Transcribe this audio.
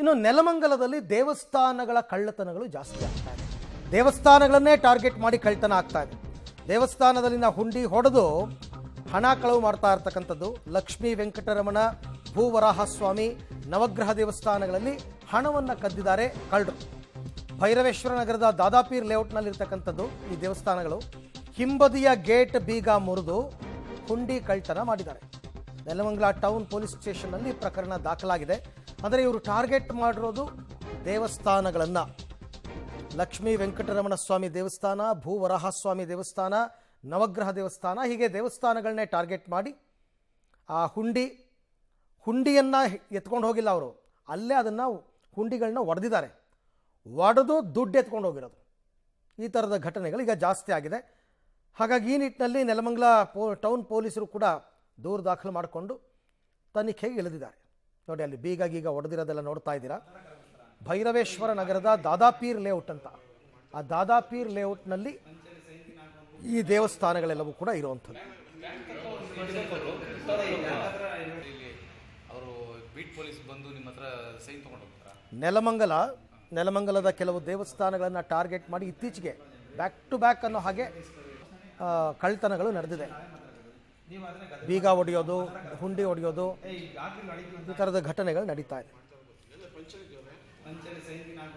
ಇನ್ನು ನೆಲಮಂಗಲದಲ್ಲಿ ದೇವಸ್ಥಾನಗಳ ಕಳ್ಳತನಗಳು ಜಾಸ್ತಿ ಆಗ್ತಾ ಇದೆ. ದೇವಸ್ಥಾನಗಳನ್ನೇ ಟಾರ್ಗೆಟ್ ಮಾಡಿ ಕಳ್ಳತನ ಆಗ್ತಾ ಇದೆ. ದೇವಸ್ಥಾನದಲ್ಲಿನ ಹುಂಡಿ ಹೊಡೆದು ಹಣ ಕಳವು ಮಾಡ್ತಾ ಇರ್ತಕ್ಕಂಥದ್ದು. ಲಕ್ಷ್ಮೀ ವೆಂಕಟರಮಣ, ಭೂವರಾಹಸ್ವಾಮಿ, ನವಗ್ರಹ ದೇವಸ್ಥಾನಗಳಲ್ಲಿ ಹಣವನ್ನು ಕದ್ದಿದ್ದಾರೆ ಕಳ್ಳರು. ಭೈರವೇಶ್ವರ ನಗರದ ದಾದಾಪೀರ್ ಲೇಔಟ್ನಲ್ಲಿರ್ತಕ್ಕಂಥದ್ದು ಈ ದೇವಸ್ಥಾನಗಳು. ಹಿಂಬದಿಯ ಗೇಟ್ ಬೀಗ ಮುರಿದು ಹುಂಡಿ ಕಳ್ಳತನ ಮಾಡಿದ್ದಾರೆ. ನೆಲಮಂಗಲ ಟೌನ್ ಪೊಲೀಸ್ ಸ್ಟೇಷನ್ನಲ್ಲಿ ಪ್ರಕರಣ ದಾಖಲಾಗಿದೆ. ಅಂದರೆ ಇವರು ಟಾರ್ಗೆಟ್ ಮಾಡಿರೋದು ದೇವಸ್ಥಾನಗಳನ್ನು. ಲಕ್ಷ್ಮೀ ವೆಂಕಟರಮಣ ಸ್ವಾಮಿ ದೇವಸ್ಥಾನ, ಭೂವರಾಹಸ್ವಾಮಿ ದೇವಸ್ಥಾನ, ನವಗ್ರಹ ದೇವಸ್ಥಾನ, ಹೀಗೆ ದೇವಸ್ಥಾನಗಳನ್ನೇ ಟಾರ್ಗೆಟ್ ಮಾಡಿ ಆ ಹುಂಡಿಯನ್ನು ಎತ್ಕೊಂಡು ಹೋಗಿಲ್ಲ ಅವರು, ಅಲ್ಲೇ ಅದನ್ನು ಹುಂಡಿಗಳನ್ನ ಒಡೆದಿದ್ದಾರೆ. ಒಡೆದು ದುಡ್ಡು ಎತ್ಕೊಂಡು ಹೋಗಿರೋದು. ಈ ಥರದ ಘಟನೆಗಳು ಈಗ ಜಾಸ್ತಿ ಆಗಿದೆ. ಹಾಗಾಗಿ ಈ ನಿಟ್ಟಿನಲ್ಲಿ ನೆಲಮಂಗಲ ಟೌನ್ ಪೊಲೀಸರು ಕೂಡ ದೂರು ದಾಖಲು ಮಾಡಿಕೊಂಡು ತನಿಖೆಗೆ ಇಳಿದಿದ್ದಾರೆ. ನೋಡಿ, ಅಲ್ಲಿ ಬೀಗ ಗೀಗ ಹೊಡೆದಿರೋದೆಲ್ಲ ನೋಡ್ತಾ ಇದ್ದೀರಾ. ಭೈರವೇಶ್ವರ ನಗರದ ದಾದಾಪೀರ್ ಲೇಔಟ್ ಅಂತ, ಆ ದಾದಾಪೀರ್ ಲೇಔಟ್ನಲ್ಲಿ ಈ ದೇವಸ್ಥಾನಗಳೆಲ್ಲವೂ ಕೂಡ ಇರುವಂಥದ್ದು. ನೆಲಮಂಗಲದ ಕೆಲವು ದೇವಸ್ಥಾನಗಳನ್ನು ಟಾರ್ಗೆಟ್ ಮಾಡಿ ಇತ್ತೀಚೆಗೆ ಬ್ಯಾಕ್ ಟು ಬ್ಯಾಕ್ ಅನ್ನೋ ಹಾಗೆ ಕಳ್ಳತನಗಳು ನಡೆದಿದೆ. ಬೀಗ ಹೊಡೆಯೋದು, ಹುಂಡಿ ಹೊಡೆಯೋದು, ಈ ಥರದ ಘಟನೆಗಳು ನಡೀತಾ ಇದೆ.